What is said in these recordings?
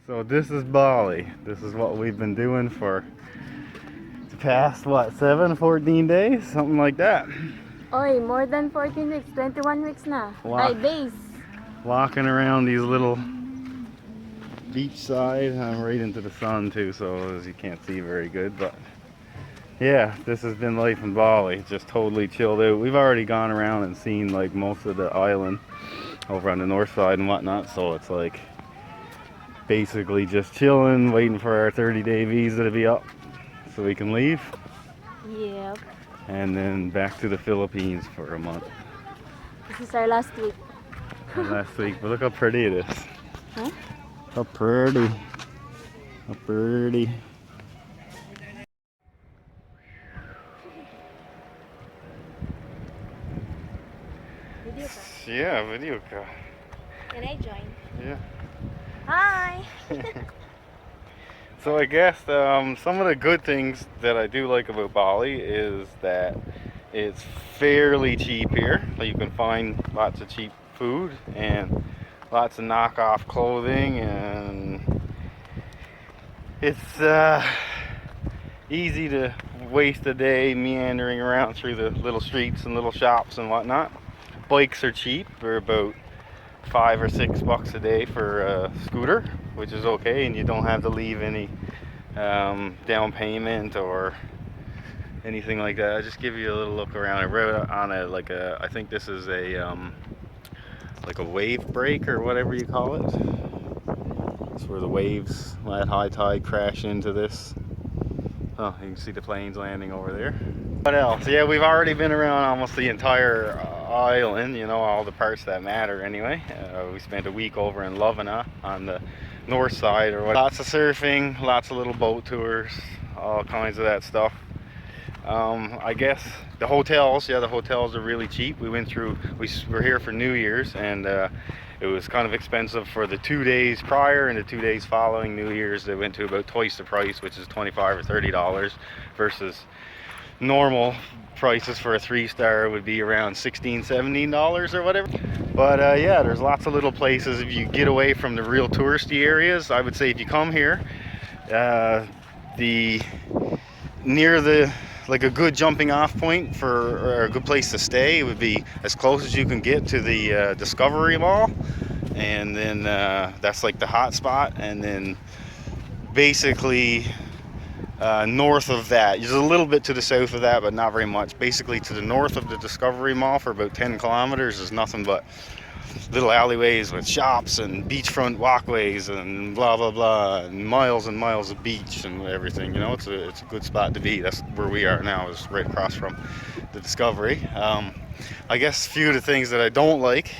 So this is Bali. This is what we've been doing for the past, what, 14 days? Something like that. Oy, more than 14 weeks, 21 weeks na. Ay, days. Walking around these little beach side. I'm right into the sun too, so as you can't see very good, but yeah, this has been life in Bali. Just totally chilled out. We've already gone around and seen like most of the island over on the north side and whatnot, so it's like basically just chilling, waiting for our 30-day visa to be up so we can leave. Yep. And then back to the Philippines for a month. This is our last week. Last week, but look how pretty it is. Huh? How pretty. How pretty. Video ka? Yeah, video ka. Can I join? Yeah. Hi! So I guess some of the good things that I do like about Bali is that it's fairly cheap here. You can find lots of cheap food and lots of knockoff clothing, and it's easy to waste a day meandering around through the little streets and little shops and whatnot. Bikes are cheap. They're about $5 or $6 a day for a scooter, which is okay, and you don't have to leave any down payment or anything like that. I'll just give you a little look around. I wrote on it like a, I think this is a like a wave break or whatever you call it. It's where the waves at high tide crash into this. Oh, you can see the planes landing over there. What else? Yeah, we've already been around almost the entire island, you know, all the parts that matter anyway. We spent a week over in Lovina on the north side, or what. Lots of surfing, lots of little boat tours, all kinds of that stuff. I guess the hotels, yeah, the hotels are really cheap. We went through, we were here for New Year's, and it was kind of expensive for the 2 days prior, and the 2 days following New Year's they went to about twice the price, which is $25 or $30, versus normal prices for a 3-star would be around $16, $17 or whatever. But yeah, there's lots of little places. If you get away from the real touristy areas, I would say if you come here, near the, like a good jumping off point for, or a good place to stay, it would be as close as you can get to the Discovery Mall, and then that's like the hot spot. And then basically north of that, there's a little bit to the south of that, but not very much. Basically to the north of the Discovery Mall for about 10 kilometers is nothing but little alleyways with shops and beachfront walkways and blah blah blah, and miles of beach and everything. You know, it's a good spot to be. That's where we are now, is right across from the Discovery. I guess a few of the things that I don't like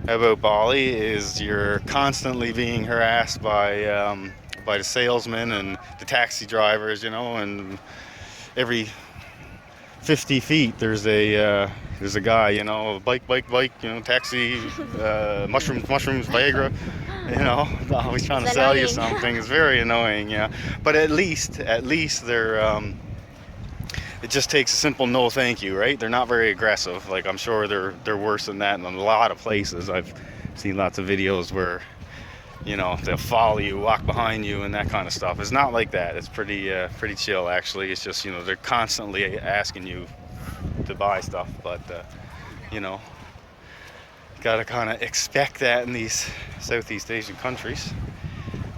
about Bali is you're constantly being harassed by the salesmen and the taxi drivers, you know, and every 50 feet there's a guy, you know, bike, you know, taxi, mushrooms, Viagra, you know, always trying to sell you something. It's very annoying, yeah. But at least they're it just takes a simple no thank you, right? They're not very aggressive. Like, I'm sure they're worse than that in a lot of places. I've seen lots of videos where, you know, they'll follow you, walk behind you, and that kind of stuff. It's not like that. It's pretty chill, actually. It's just, you know, they're constantly asking you to buy stuff, but you know, gotta kind of expect that in these Southeast Asian countries.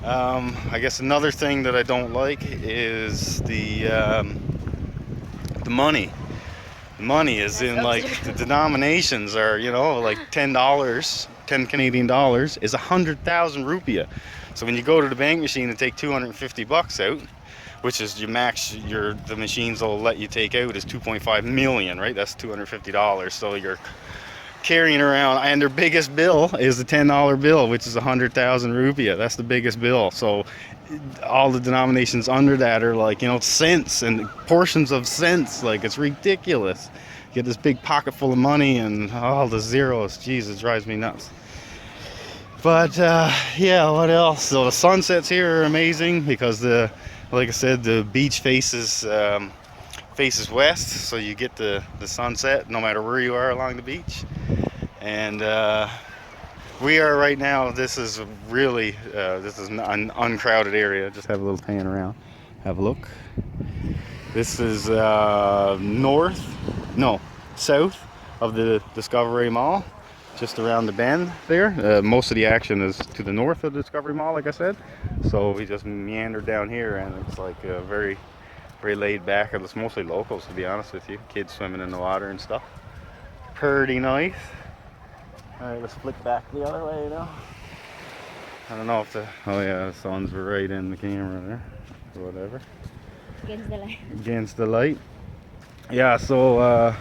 I guess another thing that I don't like is the money. The money is in, like, the denominations are, you know, like $10, 10 Canadian dollars is 100,000 rupiah. So when you go to the bank machine and take $250 out, which is your max, the machines will let you take out is 2.5 million, right? That's $250. So you're carrying around, and their biggest bill is the $10 bill, which is 100,000 rupiah. That's the biggest bill. So all the denominations under that are, like, you know, cents and portions of cents. Like, it's ridiculous. You get this big pocket full of money and all the zeros. Jeez, it drives me nuts. But yeah, what else? So the sunsets here are amazing because like I said, the beach faces west, so you get the sunset no matter where you are along the beach. And We are right now. This is really this is an uncrowded area. Just have a little pan around. Have a look. This is south of the Discovery Mall, just around the bend there. Most of the action is to the north of the Discovery Mall, like I said. So we just meandered down here, and it's like very, very laid back. It's mostly locals, to be honest with you. Kids swimming in the water and stuff. Pretty nice. All right, let's flick back the other way now. I don't know if the the sun's right in the camera there, or whatever. Against the light. Against the light. Yeah, so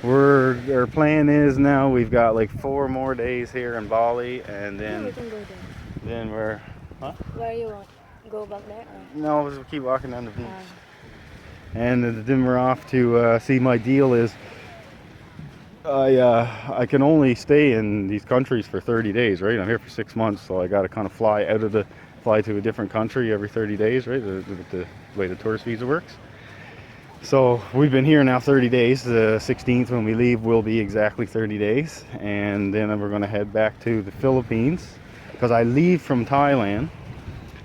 our plan is now we've got like 4 more days here in Bali, and then We can go there. then we're Where you want? Go back there? no, we'll keep walking down the beach, and then we're off to see. My deal is I can only stay in these countries for 30 days, right? I'm here for 6 months, so I got to kind of fly to a different country every 30 days, right? The way the tourist visa works. So we've been here now 30 days. The 16th when we leave will be exactly 30 days, and then we're going to head back to the Philippines because I leave from Thailand,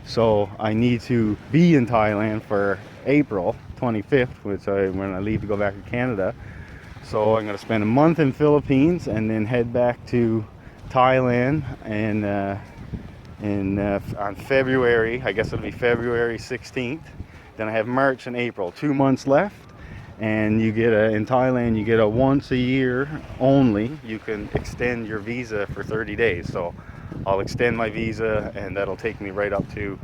so I need to be in Thailand for April 25th, when I leave to go back to Canada. So I'm going to spend a month in Philippines and then head back to Thailand and on February, I guess it'll be February 16th. Then I have March and April, 2 months left. And you get in Thailand, you get a once a year only. You can extend your visa for 30 days. So I'll extend my visa, and that'll take me right up to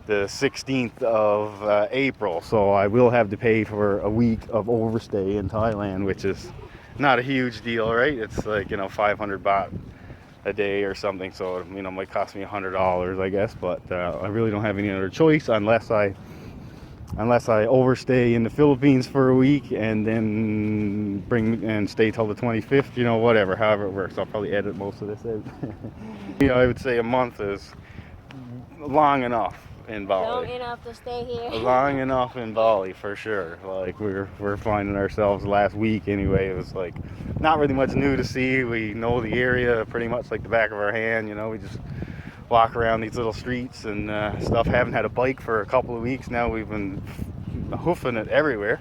the 16th of April. So I will have to pay for a week of overstay in Thailand, which is not a huge deal, right? It's like, 500 baht a day or something. So, it might cost me $100, I guess. But I really don't have any other choice unless I overstay in the Philippines for a week and then stay till the 25th, whatever, however it works. I'll probably edit most of this out. I would say a month is long enough in Bali. Long enough to stay here. Long enough in Bali for sure. Like we're finding ourselves last week anyway. It was like not really much new to see. We know the area pretty much like the back of our hand. We just walk around these little streets and stuff. Haven't had a bike for a couple of weeks now. We've been hoofing it everywhere,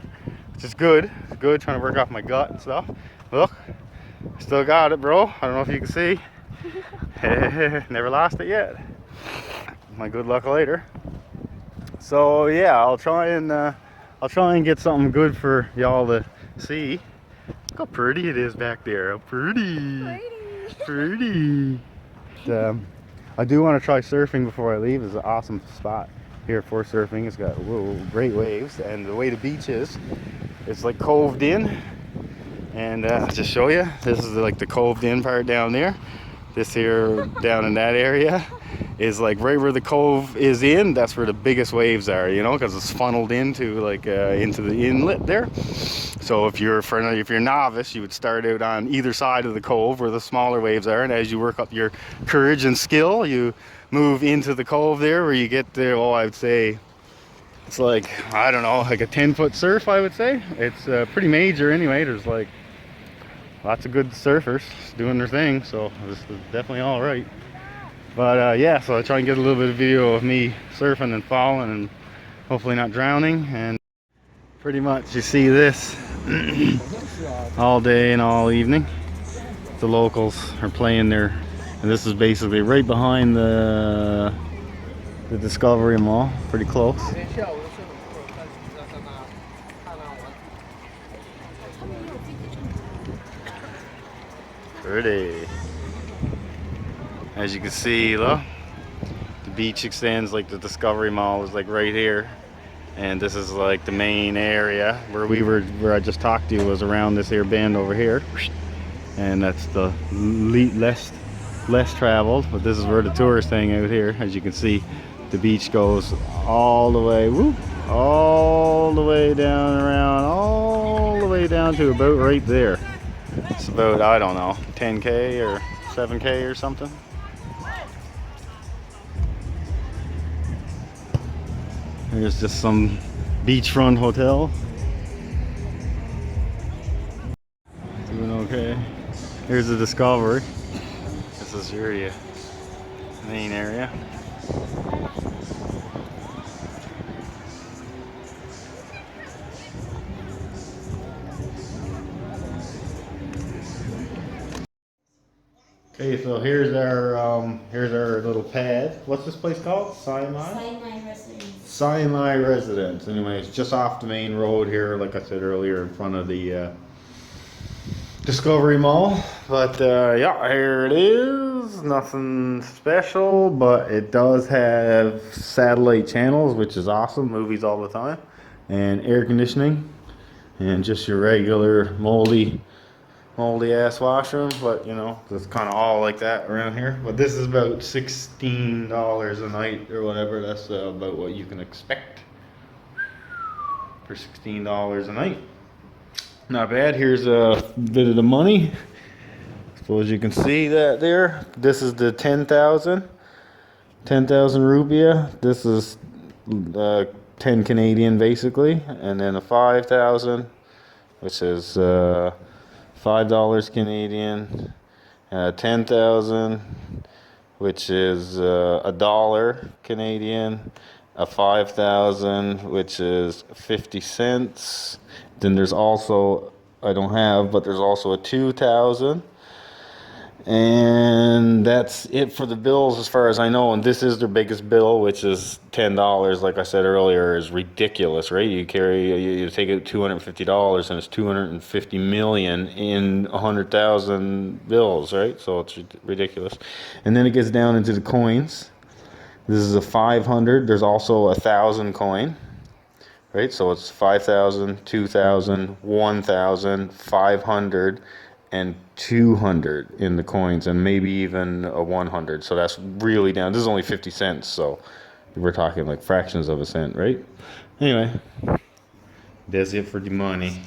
which is good. It's good, trying to work off my gut and stuff. Look, still got it, bro. I don't know if you can see. Never lost it yet. My good luck later. So yeah, I'll try and get something good for y'all to see. Look how pretty it is back there. How pretty. Pretty. I do want to try surfing before I leave. It's an awesome spot here for surfing. It's got great waves, and the way the beach is, it's like coved in. And I'll just show you. This is like the coved in part down there. This here down in that area is like right where the cove is in. That's where the biggest waves are, because it's funneled into the inlet there. So if you're novice, you would start out on either side of the cove where the smaller waves are, and as you work up your courage and skill, you move into the cove there where you get there. I would say it's like, I don't know, like a 10-foot surf, I would say. It's pretty major anyway. There's like lots of good surfers doing their thing, so this is definitely all right. But yeah, so I try and get a little bit of video of me surfing and falling and hopefully not drowning. And pretty much you see this all day and all evening. The locals are playing there, and this is basically right behind the Discovery Mall, pretty close. Pretty. As you can see, look, the beach extends, like the Discovery Mall is like right here, and this is like the main area where I just talked to you was around this here bend over here, and that's the less traveled. But this is where the tourists hang out here. As you can see, the beach goes all the way, all the way down around, all the way down to about right there. It's about, I don't know, 10K or 7K or something. Here's just some beachfront hotel. Doing okay. Here's the Discovery. This is your main area. Okay, so here's our little pad. What's this place called? Sinai residence. Sinai Residence. Anyway, it's just off the main road here, like I said earlier, in front of the Discovery Mall. But yeah, here it is. Nothing special, but it does have satellite channels, which is awesome. Movies all the time, and air conditioning, and just your regular moldy ass washroom. But you know, it's kind of all like that around here. But this is about $16 a night or whatever. That's about what you can expect for $16 a night. Not bad. Here's a bit of the money. Suppose you can see that there. This is the 10,000 rupiah. This is 10 Canadian basically, and then a 5,000, which is $5 Canadian, 10,000, which is a dollar Canadian, a 5,000, which is 50 cents. Then there's also, I don't have, but there's also a 2,000. And that's it for the bills as far as I know. And this is their biggest bill, which is $10. Like I said earlier, is ridiculous, right? You take out $250 and it's 250 million in 100,000 bills, right? So it's ridiculous. And then it gets down into the coins. This is a 500. There's also 1,000 coin, right? So it's 5,000, 2,000, 1,000, 500. And 200 in the coins, and maybe even a 100. So that's really down. This is only 50 cents, so we're talking like fractions of a cent, right? Anyway, that's it for the money.